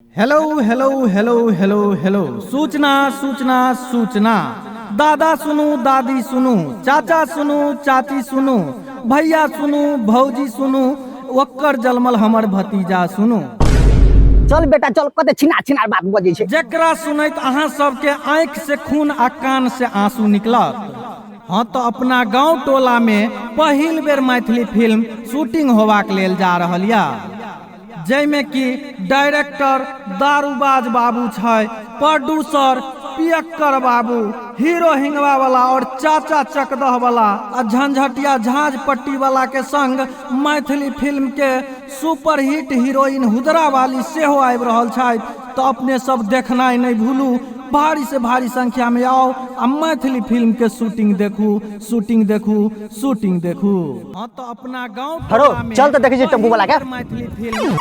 Hello hello hello hello hello, सूचना सूचना सूचना। दादा सुनू, दादी सुनू, चाचा सुनू, चाची सुनू, भैया सुनू, भौजी सुनू, ओकर जलमल हमर भतीजा सुनू। चल बेटा चल, कते छिना छिना बात बजे छे। जेकरा सुनैत अहाँ सबके आँख से खून आ कान से आंसू निकलत। हाँ तो अपना गांव टोला में पहिल बेर मैथिली फिल्म शूटिंग होबाक लेल जा रहल यऽ, जैमे कि डायरेक्टर दारूबाज बाबू छै, प्रोड्यूसर पियक्कर बाबू, हीरो हिंगवा वाला और चाचा चकदह वाला आ झंझटिया झांझ पट्टी वाला के संग मैथिली फिल्म के सुपरहिट हीरोइन हुदरा वाली सेहो आबि रहल छै। तो अपने सब देखनाइ नहीं भूलू, भारी से भारी संख्या में आओ आ मैथिली फिल्म के शूटिंग देखू, शूटिंग देखू, शूटिंग देखू। हाँ तो अपना गांव हरो चल तो देखी टेम्पू वाला के मैथिली फिल्म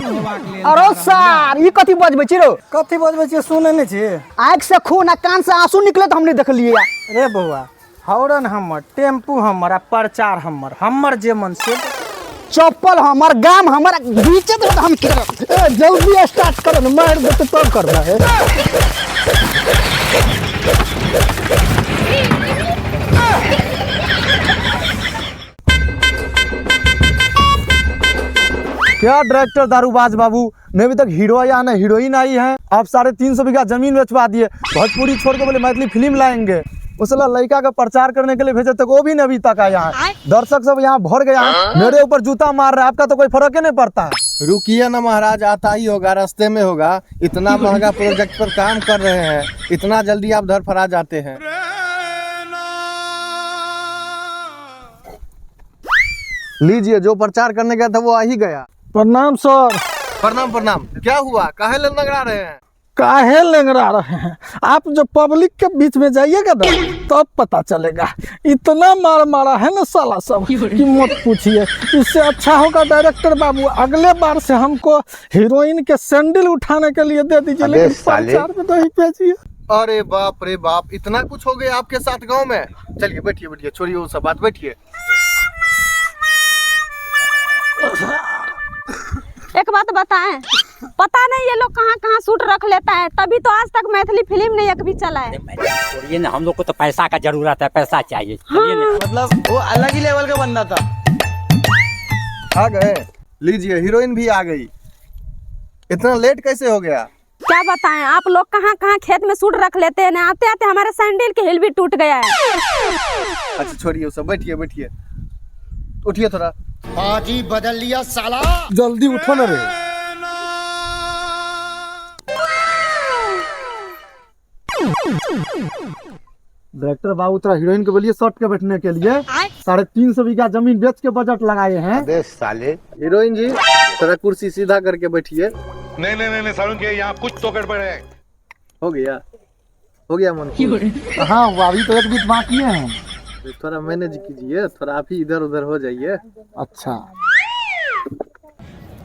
होबाक लेल। अरे सर ई कथि बजबै छी रो? कथी बजबै छी सुनै नै छी? आँख से खून आ कान से आंसू निकले तो हम नहीं देखलिए। रे बउआ, हौरन हमर, टेम्पू हमर आ प्रचार हमर, हमर जे मन से। चप्पल हमर, गाम हमर, बीचे तो हम ए जल्दी स्टार्ट करो न, मार दे तो तब करबा है। क्या डायरेक्टर दारूबाज बाबू ने अभी तक हीरो या ना हीरोइन आई है। आप 350 बीघा जमीन बेचवा दिए, भोजपुरी छोड़ के बोले मैथिली फिल्म लाएंगे। उसला लड़का का प्रचार करने के लिए भेजे तक वो भी नहीं अभी तक आया है। दर्शक सब यहाँ भर गया है, मेरे ऊपर जूता मार रहा है, आपका तो कोई फर्क ही नहीं पड़ता है। रुकिए ना महाराज, आता ही होगा, रास्ते में होगा। इतना महंगा प्रोजेक्ट पर काम कर रहे हैं, इतना जल्दी आप धरफरा जाते हैं। लीजिए, जो प्रचार करने गया था वो आ ही गया। प्रणाम सर। प्रणाम प्रणाम। क्या हुआ, काहे लंगड़ा रहे हैं? काहे लंगड़ा रहे हैं? आप जो पब्लिक के बीच में जाइएगा ना तब पता चलेगा। इतना मार मारा है ना साला सब कि मत पूछिए। इससे अच्छा होगा डायरेक्टर बाबू अगले बार से हमको हीरोइन के सैंडल उठाने के लिए दे दीजिए, लेकिन प्रचार में तो ही भेजिए। अरे बाप रे बाप, इतना कुछ हो गया आपके साथ गांव में। चलिए बैठिए बैठिए, छोड़िए वो सब बात, बैठिए। एक बात बताएं, पता नहीं ये लोग कहाँ कहाँ सूट रख लेता है, तभी तो आज तक मैथिली फिल्म नहीं एक भी चला है। छोड़िए ना, हम लोग को तो पैसा का जरूरत है, पैसा चाहिए। मतलब वो अलग ही लेवल का बंदा था। आ गए, लीजिए हीरोइन भी आ गई। इतना लेट कैसे हो गया? क्या बताएं, आप लोग कहाँ कहाँ खेत में सूट रख लेते हैं ना, आते आते हमारे सैंडल के हिल भी टूट गया है। अच्छा छोड़िए वो सब, बैठिए बैठिए, उठिए थोड़ा। बाजी बदल लिया साला। जल्दी उठो ना रे। डायरेक्टर बाबू तेरा हीरोइन के बोलिए शॉर्ट के बैठने के लिए 350 बीघा जमीन बेच के बजट लगाए हैं। साले हीरोइन जी, थोड़ा कुर्सी सीधा करके बैठिए। नहीं सालू के यहाँ कुछ तो गड़बड़ है। हो गया मन। हाँ वो अभी तो एक बीच बाकी है। थोड़ा मैनेज कीजिए, थोड़ा आप ही इधर उधर हो जाइए। अच्छा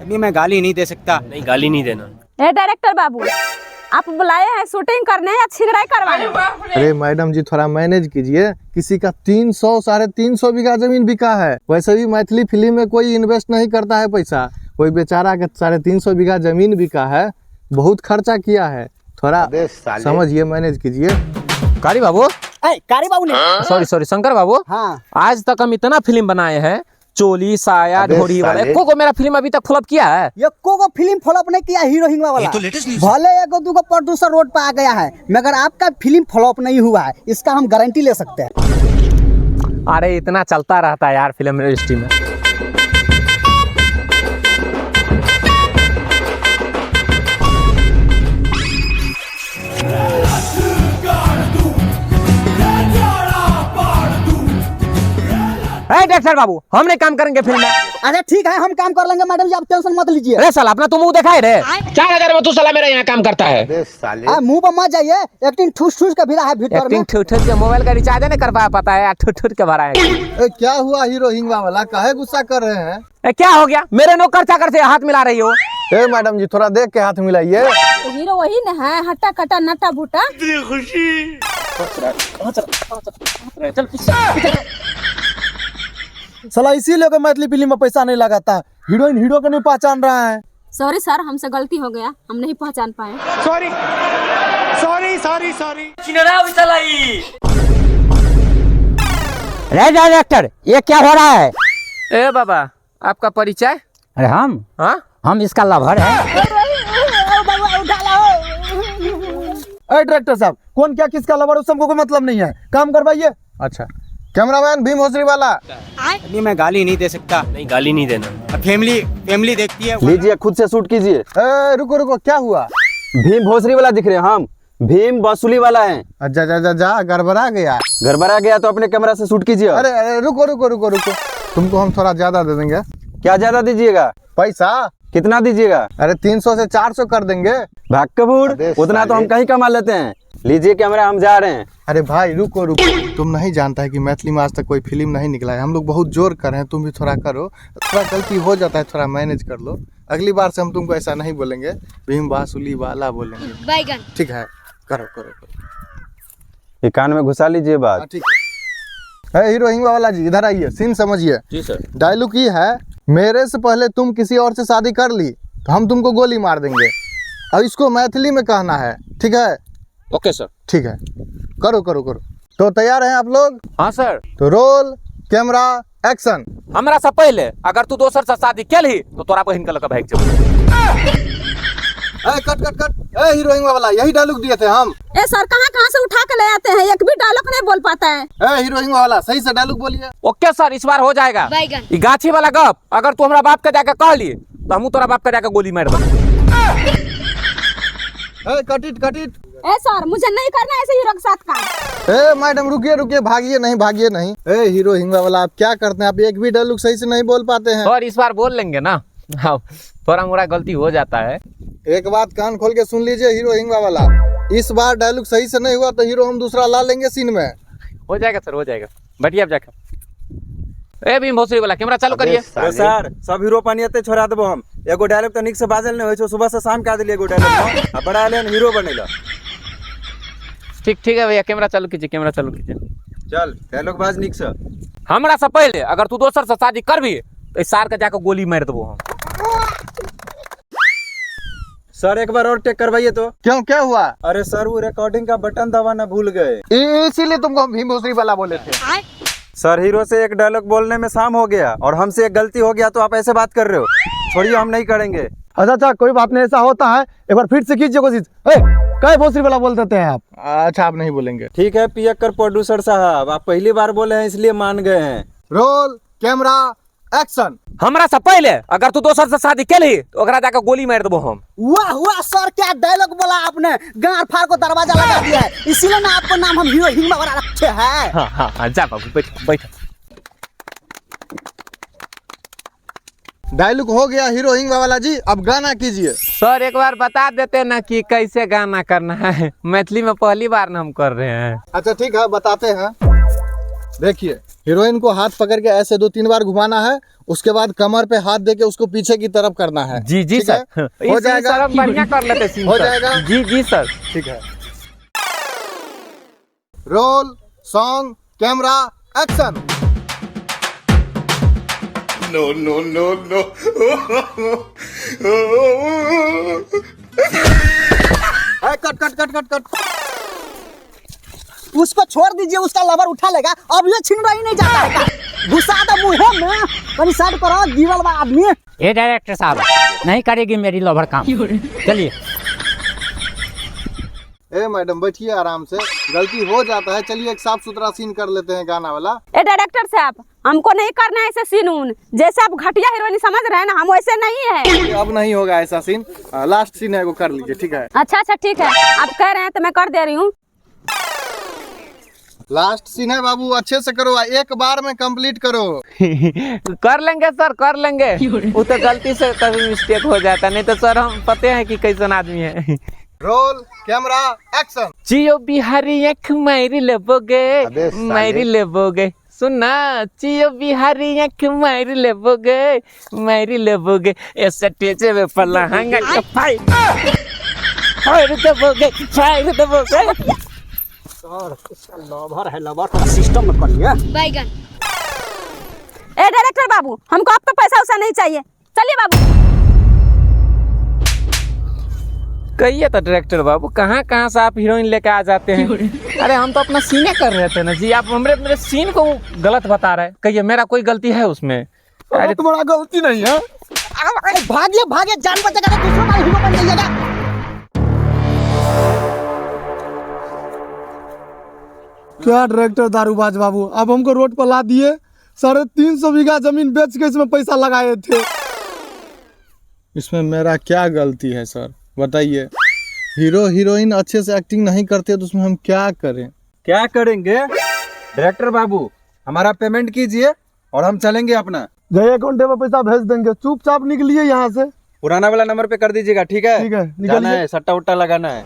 अभी मैं गाली नहीं दे सकता। नहीं, गाली नहीं देना। ए डायरेक्टर बाबू, आप बुलाए हैं शूटिंग करने या छिगड़ाई करवाने? अरे मैडम जी थोड़ा मैनेज कीजिए। किसी का 300-350 बीघा जमीन बिका है। वैसे भी मैथिली फिल्म में कोई इन्वेस्ट नहीं करता है पैसा। कोई बेचारा का 350 बीघा जमीन बिका है, बहुत खर्चा किया है। थोड़ा समझिए, मैनेज कीजिए। कारी बाबू, कारी बाबू ने सॉरी शंकर बाबू, हाँ आज तक हम इतना फिल्म बनाए हैं, चोली साया ढोरी वाला, को मेरा फिल्म अभी तक फ्लॉप किया है? ये को फिल्म फ्लॉप नहीं किया, हीरो हिंगवा वाला। तो भले एगो दूगो प्रोड्यूसर रोड पे आ गया है, मगर आपका फिल्म फ्लॉप नहीं हुआ है, इसका हम गारंटी ले सकते हैं। अरे इतना चलता रहता है यार फिल्म इंडस्ट्री में। डायरेक्टर बाबू, हम नहीं काम करेंगे फिल्म में। अच्छा ठीक है, हम काम कर लेंगे मैडम जी, आप टेंशन मत लीजिए। अरे साला, अपना तुम मुंह दिखाई रे। 4000 में तू साला मेरे यहाँ काम करता है। मुंह पर मत जाइए, एक्टिंग ठूस ठूस के भिड़ा है भीतर में। एक्टिंग ठूठ के मोबाइल का रिचार्ज नहीं कर पाता है, ठूठ के भरा है। क्या हुआ हीरो हिंगवा वाला, काहे गुस्सा कर रहे हैं? क्या हो गया? मेरे नौकर चाकर से हाथ मिला रही हो। ए मैडम जी थोड़ा देख के हाथ मिलाइए। तो हीरो वही न है, हट्टा कट्टा नट्टा बूटा। साला इसीलिए मैथिली फिल्म में पैसा नहीं लगाता। हीरोइन हीरो को नहीं पहचान रहा है। सॉरी सर, हमसे गलती हो गया, हम नहीं पहचान पाए। Sorry sorry sorry sorry. रे डायरेक्टर, ये क्या हो रहा है? ए बाबा, आपका परिचय? अरे हम इसका लवर है। डायरेक्टर साहब, कौन क्या किसका लवर उस सबको कोई मतलब नहीं है, काम करवाइए। अच्छा, कैमरामैन भीम भोसरी वाला। अभी मैं गाली नहीं दे सकता। नहीं, गाली नहीं देना। फैमिली देखती है। लीजिए, खुद से शूट कीजिए। रुको रुको, क्या हुआ? भीम भोसरी वाला दिख रहे हैं हम, भीम वसूली वाला है। जा जा जा जा, गड़बड़ा गया। गड़बड़ा गया तो अपने कैमरा से शूट कीजिए। अरे रुको रुको रुको रुको, तुमको हम थोड़ा ज्यादा दे देंगे। क्या ज्यादा दीजिएगा? पैसा कितना दीजिएगा? अरे 300 से 400 कर देंगे। भाग कबूर, उतना तो हम कहीं कमा लेते हैं। लीजिए कैमरा, हम जा रहे हैं। अरे भाई रुको रुको, तुम नहीं जानता है कि मैथिली में आज तक कोई फिल्म नहीं निकला है। हम लोग बहुत जोर कर रहे हैं, तुम भी थोड़ा करो। थोड़ा गलती हो जाता है, थोड़ा मैनेज कर लो। अगली बार से हम तुमको ऐसा नहीं बोलेंगे, भीम वसूली वाला बोलेंगे। बैगन। ठीक है, करो करो करो। ये कान में घुसा लीजिए बात। ठीक है। हीरो हिंगवा वाला जी, इधर आइए, सीन समझिए। जी सर। डायलॉग ये है, मेरे से पहले तुम किसी और से शादी कर ली तो हम तुमको गोली मार देंगे। अब इसको मैथिली में कहना है, ठीक है? Okay sir. ठीक है, करो करो करो। तो तैयार हैं आप लोग? हाँ सर। तो रोल कैमरा एक्शन। हमरा से पहले अगर तू दोसर से शादी केलही तो तोरा बहिन के लगा भाग जाबो। Cut cut cut. हीरो हिंगवा वाला, यही डायलॉग दिए थे हम। सर, कहाँ से उठा के ले आते हैं, एक भी डायलॉग नहीं बोल पाता है। हीरो हिंगवा वाला, सही से डायलॉग बोलिए। ओके सर, इस बार हो जाएगा। ये गाछी वाला गप अगर तू हमरा बाप के जाके कहली तो हम तोरा बाप के जाके गोली मार देबो। Cut it cut it. Sir, मुझे नहीं करना ऐसे हीरो के साथ काम। मैडम रुकिए रुकिए, भागिए नहीं भागिए नहीं। हीरो हिंगवा वाला, आप क्या करते हैं? आप एक भी डायलॉग सही से नहीं बोल पाते हैं। और इस बार बोल लेंगे ना, हाँ, थोड़ा मोड़ा गलती हो जाता है। एक बात कान खोल के सुन लीजिए हीरो हिंगवा वाला, इस बार डायलॉग सही से नहीं हुआ तो हीरो हम दूसरा ला लेंगे सीन में। हो जाएगा सर, हो जाएगा। बैठिए आप जाकर। भीम भोसरी वाला, कैमरा चालू करिए। सर, सब हीरो पानियते छोड़ा देबो हम। एगो डायलॉग तो निक से बाजल नहीं होय छो, सुबह से शाम का दिलिए एगो डायलॉग। अब बड़ा लेन हीरो बनेला। ठीक ठीक है भैया, कैमरा चालू कीजिए, कैमरा चालू कीजिए। चल, डायलॉग बाज निक से। हमरा से पहले अगर तू दोसर से शादी करबी तो इस सार के जाकर गोली मार देबो हम। सर, एक बार और टेक करवाइए तो। क्यों, क्या हुआ? अरे सर, वो रिकॉर्डिंग का बटन दबाना भूल गए, इसीलिए तुमको हम भीम भोसरी वाला बोले थे। सर। हीरो से एक डायलॉग बोलने में शाम हो गया और हमसे एक गलती हो गया तो आप ऐसे बात कर रहे हो। छोड़िए, हम नहीं करेंगे। अच्छा, कोई बात नहीं, ऐसा होता है। एक बार फिर से कीजिए कोशिश। कई भोसरी वाला बोल देते हैं आप। अच्छा, आप नहीं बोलेंगे। ठीक है पियक्कर प्रोड्यूसर साहब, आप पहली बार बोले हैं इसलिए मान गए हैं। Role camera action. हमरा से पहले अगर तू दोसर से शादी केलही तो ओकरा जाकर गोली मार देबो हम। वाह वाह सर, क्या डायलॉग बोला आपने, गाड़ फाड़ को दरवाजा लगा दिया है। इसीलिए ना आपको नाम हम हीरो हिंगवा वाला रखे हैं। हाँ, जा बाबू, बैठो बैठो। डायलॉग हो गया हीरो हिंगवा वाला जी, अब गाना कीजिए। सर, एक बार बता देते ना कि कैसे गाना करना है, मैथिली में पहली बार ना हम कर रहे हैं। अच्छा ठीक है, बताते हैं। देखिए, हीरोइन को हाथ पकड़ के ऐसे 2-3 बार घुमाना है, उसके बाद कमर पे हाथ देके उसको पीछे की तरफ करना है। जी जी ठीक है? सर, हो जाएगा। सर, हम बढ़िया कर लेते सीन। हो सर। जाएगा। जी जी सर। ठीक है। Roll sound camera action. No no no no. Cut cut cut cut cut. उसको छोड़ दीजिए, उसका लवर उठा लेगा। अब ये छिन रही नहीं जाता है का? घुसा दो मुंह में, कहीं साइड करो, गिरल बा आदमी। ये डायरेक्टर साहब, नहीं करेगी मेरी लवर काम। चलिए। मैडम बैठिए आराम से, गलती हो जाता है। चलिए एक साफ सुथरा सीन कर लेते हैं गाना वाला। डायरेक्टर साहब, हमको नहीं करना है ऐसे सीन उन, जैसे आप घटिया हीरोइन समझ रहे हैं ना, हम वैसे नहीं है। अब नहीं होगा ऐसा सीन, लास्ट सीन है वो कर लीजिए। ठीक है? अच्छा ठीक है, आप कह रहे हैं तो मैं कर दे रही हूँ। लास्ट सीन है बाबू, अच्छे से करो, एक बार में कंप्लीट करो। कर लेंगे सर, कर लेंगे। वो तो गलती से कभी मिस्टेक हो जाता, नहीं तो सर हम पते हैं कि कैसन आदमी है। Roll camera action. जियो बिहारी एक मायरी लेबोगे, मायरी लेबोगे। सुनना, जियो बिहारी एक मायरी लेबोगे, मायरी लेबोगे। ऐसे टेचे में पलहंगा के फाइट देबोगे, फाइट देबोगे। लवर है, लवर का सिस्टम में करिए। बैगन। डायरेक्टर बाबू, हमको आपका पैसा वैसा नहीं चाहिए, चलिए बाबू। कहिए तो डायरेक्टर बाबू, कहाँ कहाँ से आप हीरोइन लेके आ जाते हैं। अरे हम तो अपना सीने कर रहे थे ना जी, आप मेरे सीन को गलत बता रहे हैं। कहिए मेरा कोई गलती है उसमें? अरे तुम्हारा गलती नहीं है। भागिए जान बचेगा, दूसरों का हीरो बन जाइएगा। क्या डायरेक्टर दारूबाज बाबू, अब हमको रोड पर ला दिए। 350 बीघा जमीन बेच के इसमें पैसा लगाए थे। इसमें मेरा क्या गलती है सर, बताइए। हीरो हीरोइन अच्छे से एक्टिंग नहीं करते तो उसमें हम क्या करें? क्या करेंगे डायरेक्टर बाबू, हमारा पेमेंट कीजिए और हम चलेंगे अपना। गए अकाउंट में पैसा भेज देंगे, चुपचाप निकलिए यहाँ से। पुराना वाला नंबर पे कर दीजिएगा, ठीक है? ठीक है, जाना निकलिए। है, सट्टा उट्टा लगाना है।